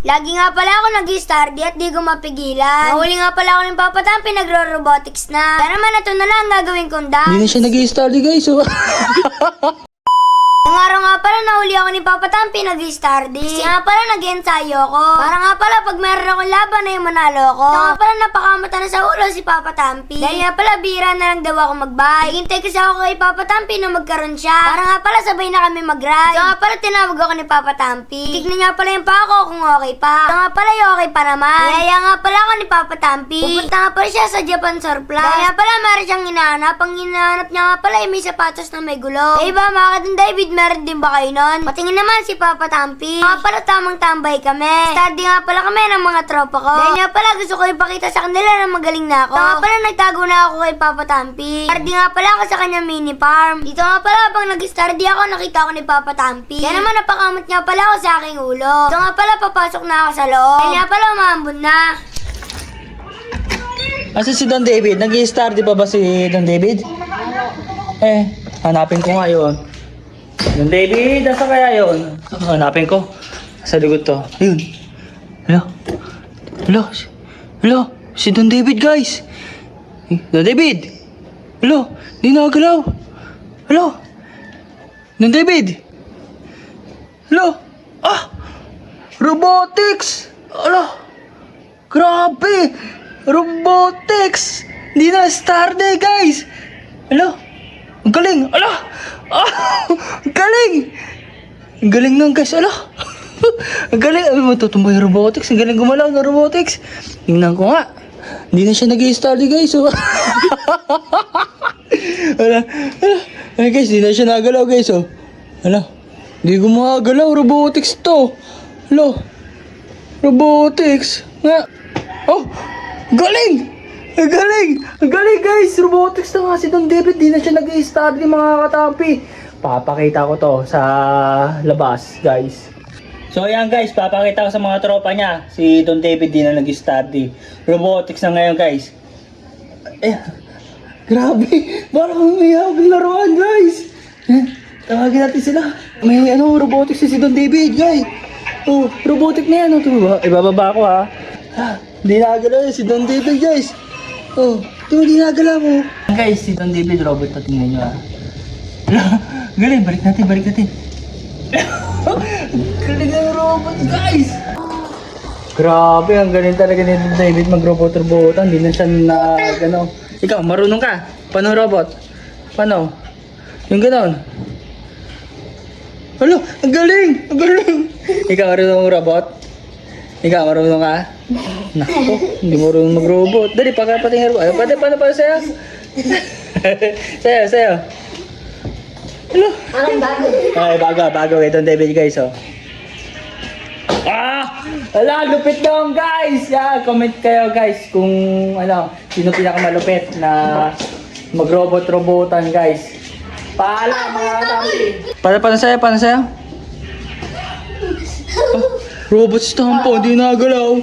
Lagi nga pala ako nag-study at di ko mapigilan. Nahuli nga pala ako ng Papa Tampi, nagro-robotics na. Kaya naman ito na lang ang gagawin kong dance. Hindi na siya nag-study guys. Oh. Yung araw nga pala nahuli ako ni Papa Tampi, nag-study. Kasi nga pala nag-ensayo ako. Para nga pala pag meron akong laban na yung manalo ko. Ito nga pala napakamata na sa ulo si Papa Tampi. Dahil nga pala bira na lang daw ako mag-bye. Hintay kasi ako kay Papa Tampi na magkaroon siya. Para nga pala sabay na kami mag-ride. Ito nga pala tinawag ako ni Papa Tampi. Tignan nga pala yung pako kung okay pa. Ito nga pala yung okay pa naman. Kaya nga pala ako ni Papa Tampi. Pupunta nga pala siya sa Japan Surplus. Dahil nga pala meron siyang hinahanap. Ang hinahanap niya nga pala ay may sapatos na may gulo. Eh ba mga kadin David, meron din ba kayo nun? Patingin naman si Papa Tampi. Nga pala tamang tambay kami. Study nga pala kami ng mga tropa ko. Dahil nga pala gusto ko ipakita sa kanila na magaling na ako. Nga pala nagtago na ako kay Papa Tampi. Study nga pala ako sa kanyang mini farm. Dito nga pala habang nag-study ako, nakita ko ni Papa Tampi. Kaya naman napakamot nga pala ako sa aking ulo. Dito nga pala papasok na ako sa loob. Dahil nga pala umambon na. Asa si Don David? Nag-study pa ba si Don David? Hanapin ko nga yun. Don David, asa kaya yun? Hanapin ko. Sa likod to. Ayun. Hello, si Don David guys. Don David. Hello, di nakagalaw. Hello. Don David. Hello. Robotics. Grabe. Robotics. Di na Starday guys. Hello. Ang galing. Ang galing. Ang galing nung guys. Ang galing. Matutumbay yung robotics. Ang galing gumalaw ng robotics. Tingnan ko nga. Hindi na siya nag-i-study guys. Ay guys, hindi na siya nagalaw guys. Hindi gumagalaw. Robotics to. Robotics. Galing. Ang galing guys, robotics na nga si Don David, di na siya nag-i-study mga katampi. Papakita ko to sa labas guys. So ayan guys, papakita ko sa mga tropa niya. Si Don David di na nag-i-study. Robotics na ngayon guys. Grabe, parang may hawag laruan guys. Tawagin natin sila. May robotics si Don David guys. Robotic na yan. Ibababa ko ha. Di nagalaw si Don David guys. Ito di nagalaw mo. Guys, si Don David robot to, tingnan nyo Galing, balik natin. Galing ang robot guys. Grabe, ang galing talaga ni Don David mag-robot-robotan. Hindi na siya Ikaw, marunong ka? Paano robot? Paano? Yung ganon. Ang galing. Ikaw, marunong robot? Ikaw, marunong ka? Naku, hindi mo marunong mag-robot. Dali, patingin robot. Paano para sa'yo? Sa'yo. Parang bago. Ay, bago. Ito ang David guys, lupit dong guys! Comment kayo guys kung sino pinakamalupit na mag-robot-robotan guys. Paalam mga tampi. Paano sa'yo? Robot stampo, hindi nagalaw.